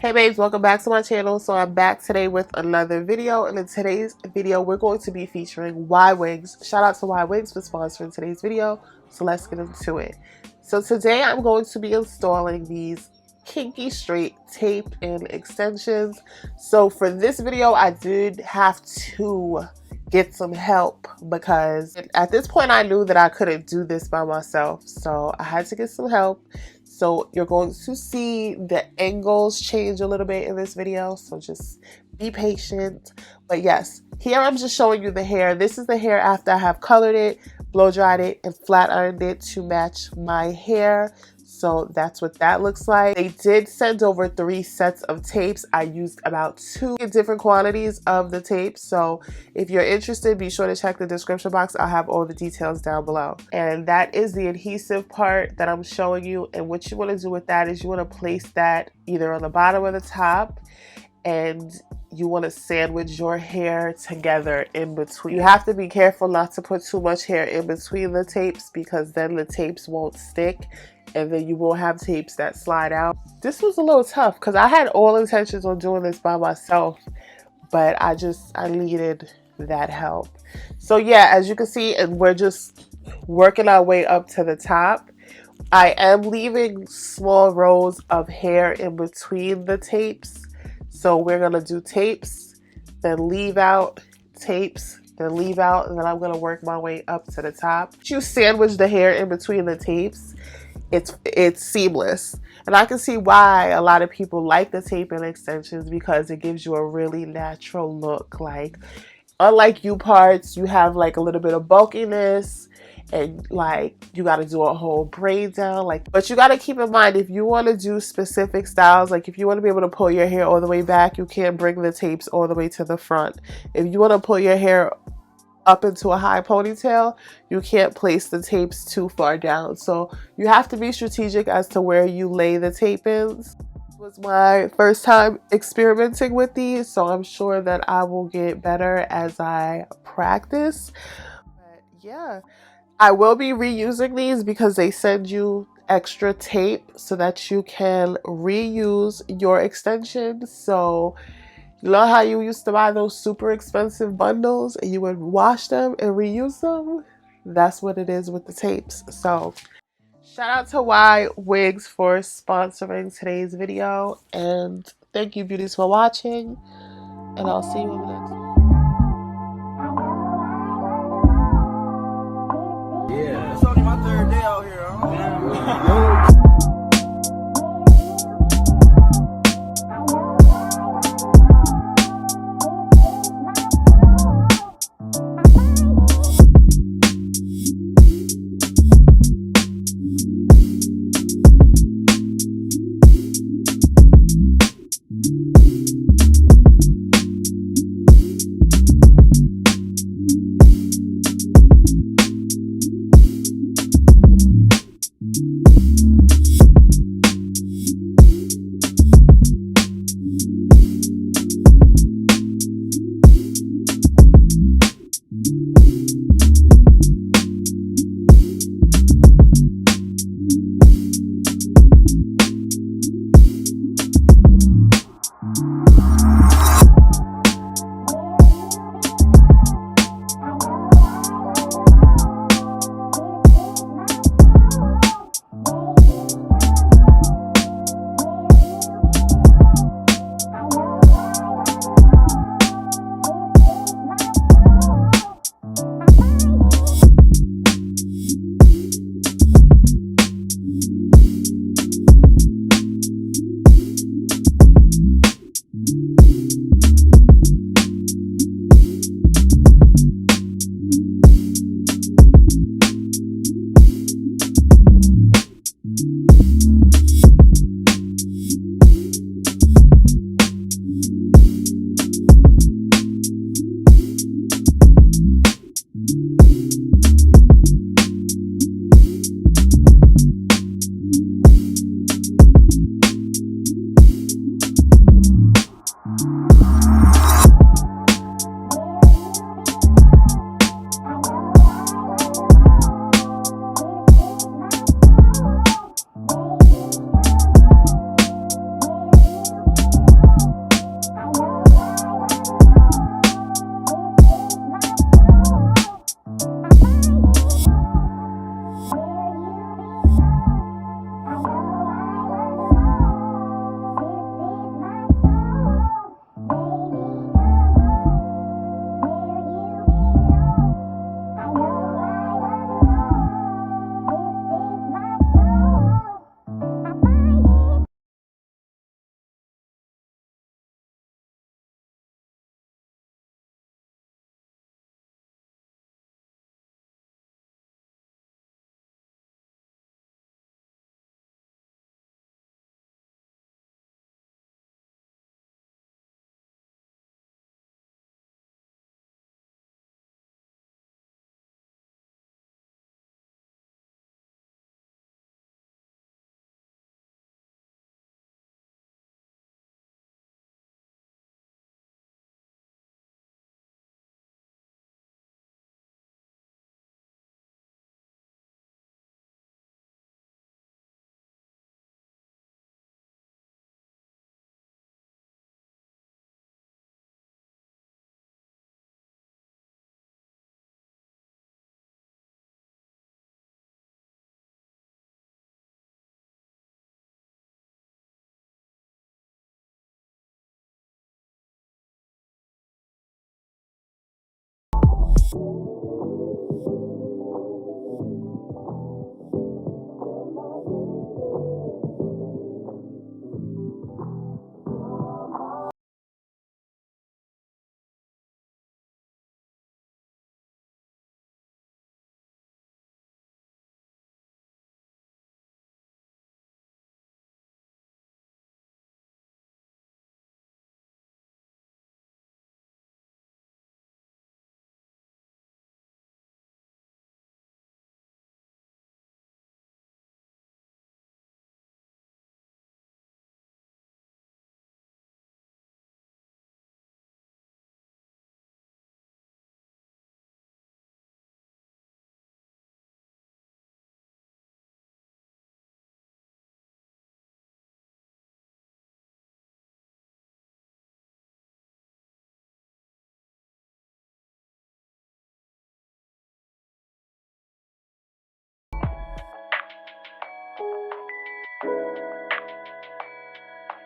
Hey babes, welcome back to my channel. So I'm back today with another video, and in today's video we're going to be featuring Ywigs. Shout out to Ywigs for sponsoring today's video. So let's get into it. So today I'm going to be installing these Kinky straight tape and extensions. So for this video I did have to get some help because at this point I knew that I couldn't do this by myself, so I had to get some help. So you're going to see the angles change a little bit in this video, so just be patient. But yes, here I'm just showing you the hair. This is the hair after I have colored it, blow dried it, and flat ironed it to match my hair. So that's what that looks like. They did send over 3 sets of tapes. I used about 2 different quantities of the tapes. So if you're interested, be sure to check the description box. I'll have all the details down below. And that is the adhesive part that I'm showing you. And what you want to do with that is you want to place that either on the bottom or the top, and you want to sandwich your hair together in between. You have to be careful not to put too much hair in between the tapes, because then the tapes won't stick and then you will have tapes that slide out. This was a little tough because I had all intentions on doing this by myself, but I needed that help. So yeah, as you can see, and we're just working our way up to the top. I am leaving small rows of hair in between the tapes. So we're gonna do tapes, then leave out, tapes, then leave out, and then I'm gonna work my way up to the top. You sandwich the hair in between the tapes, it's seamless. And I can see why a lot of people like the tape and extensions, because it gives you a really natural look. Like, unlike U parts, you have like a little bit of bulkiness, and like you got to do a whole braid down. But you got to keep in mind, if you want to do specific styles, like if you want to be able to pull your hair all the way back, you can't bring the tapes all the way to the front. If you want to pull your hair up into a high ponytail, you can't place the tapes too far down. So you have to be strategic as to where you lay the tape ins. This was my first time experimenting with these, so I'm sure that I will get better as I practice. But yeah, I will be reusing these because they send you extra tape so that you can reuse your extensions. So you know how you used to buy those super expensive bundles and you would wash them and reuse them? That's what it is with the tapes. So shout out to Ywigs for sponsoring today's video, and thank you beauties for watching, and I'll see you in the next one. Yeah, it's only my 3rd day out here.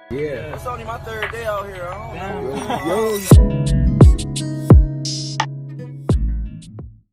Yeah. It's only my third day out here. I don't know. Yo.